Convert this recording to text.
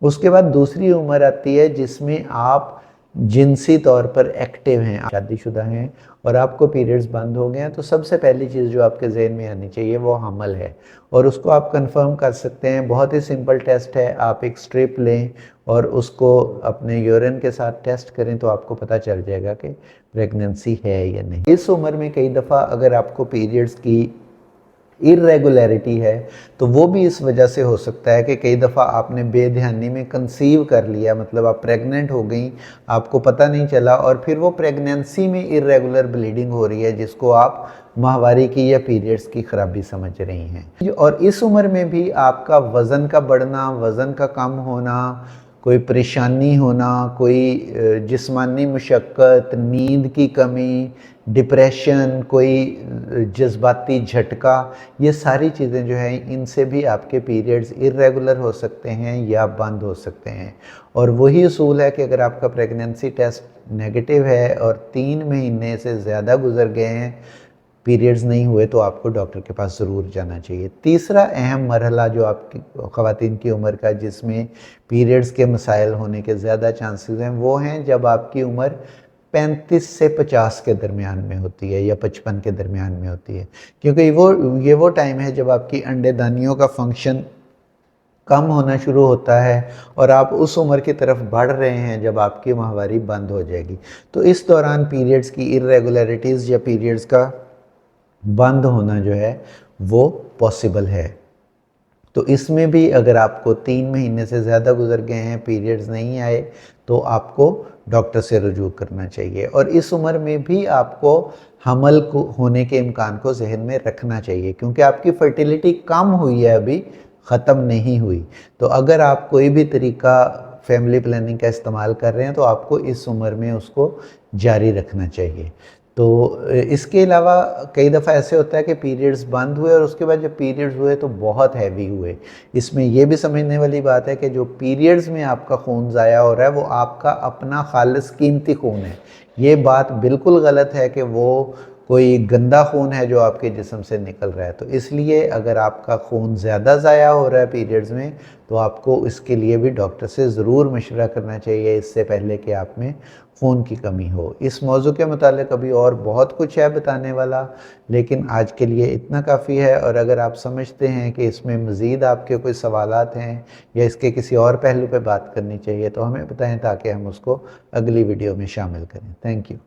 उसके बाद दूसरी उम्र आती है जिसमें आप जिनसी तौर पर एक्टिव हैं, शादीशुदा हैं और आपको पीरियड्स बंद हो गए हैं, तो सबसे पहली चीज़ जो आपके जहन में आनी चाहिए वो हमल है। और उसको आप कंफर्म कर सकते हैं, बहुत ही सिंपल टेस्ट है। आप एक स्ट्रिप लें और उसको अपने यूरिन के साथ टेस्ट करें तो आपको पता चल जाएगा कि प्रेगनेंसी है या नहीं। इस उम्र में कई दफ़ा अगर आपको पीरियड्स की इरेगुलरिटी है तो वो भी इस वजह से हो सकता है कि कई दफ़ा आपने बेध्यानी में कंसीव कर लिया, मतलब आप प्रेग्नेंट हो गई, आपको पता नहीं चला और फिर वो प्रेगनेंसी में इरेगुलर ब्लीडिंग हो रही है जिसको आप माहवारी की या पीरियड्स की खराबी समझ रही हैं। और इस उम्र में भी आपका वज़न का बढ़ना, वज़न का कम होना, कोई परेशानी होना, कोई जिस्मानी मुशक्क़त, नींद की कमी, डिप्रेशन, कोई जज्बाती झटका, ये सारी चीज़ें जो हैं इनसे भी आपके पीरियड्स इरेगुलर हो सकते हैं या बंद हो सकते हैं। और वही उसूल है कि अगर आपका प्रेगनेंसी टेस्ट नेगेटिव है और 3 महीने से ज़्यादा गुजर गए हैं, पीरियड्स नहीं हुए, तो आपको डॉक्टर के पास ज़रूर जाना चाहिए। तीसरा अहम मरहला जो आपकी ख़वातीन की उम्र का जिसमें पीरियड्स के मसाइल होने के ज़्यादा चांसेस हैं, वो हैं जब आपकी उम्र 35 से 50 के दरमियान में होती है या 55 के दरमियान में होती है, क्योंकि ये वो टाइम है जब आपकी अंडेदानियों का फंक्शन कम होना शुरू होता है और आप उस उम्र की तरफ बढ़ रहे हैं जब आपकी माहवारी बंद हो जाएगी। तो इस दौरान पीरियड्स की इरेगुलरिटीज़ या पीरियड्स का बंद होना जो है वो पॉसिबल है। तो इसमें भी अगर आपको 3 महीने से ज़्यादा गुजर गए हैं, पीरियड्स नहीं आए, तो आपको डॉक्टर से रुजू करना चाहिए। और इस उम्र में भी आपको हमल को होने के इम्कान को जहन में रखना चाहिए, क्योंकि आपकी फर्टिलिटी कम हुई है, अभी ख़त्म नहीं हुई। तो अगर आप कोई भी तरीका फैमिली प्लानिंग का इस्तेमाल कर रहे हैं तो आपको इस उम्र में उसको जारी रखना चाहिए। तो इसके अलावा कई दफ़ा ऐसे होता है कि पीरियड्स बंद हुए और उसके बाद जब पीरियड्स हुए तो बहुत हैवी हुए। इसमें यह भी समझने वाली बात है कि जो पीरियड्स में आपका खून ज़ाया हो रहा है वो आपका अपना खालिस कीमती खून है। ये बात बिल्कुल गलत है कि वो कोई गंदा खून है जो आपके जिस्म से निकल रहा है। तो इसलिए अगर आपका खून ज़्यादा ज़ाया हो रहा है पीरियड्स में तो आपको इसके लिए भी डॉक्टर से ज़रूर मशवरा करना चाहिए, इससे पहले कि आप में खून की कमी हो। इस मौजू के मुतालिक अभी और बहुत कुछ है बताने वाला, लेकिन आज के लिए इतना काफ़ी है। और अगर आप समझते हैं कि इसमें मज़ीद आपके कोई सवालात हैं या इसके किसी और पहलू पे बात करनी चाहिए तो हमें बताएं ताकि हम उसको अगली वीडियो में शामिल करें। Thank you.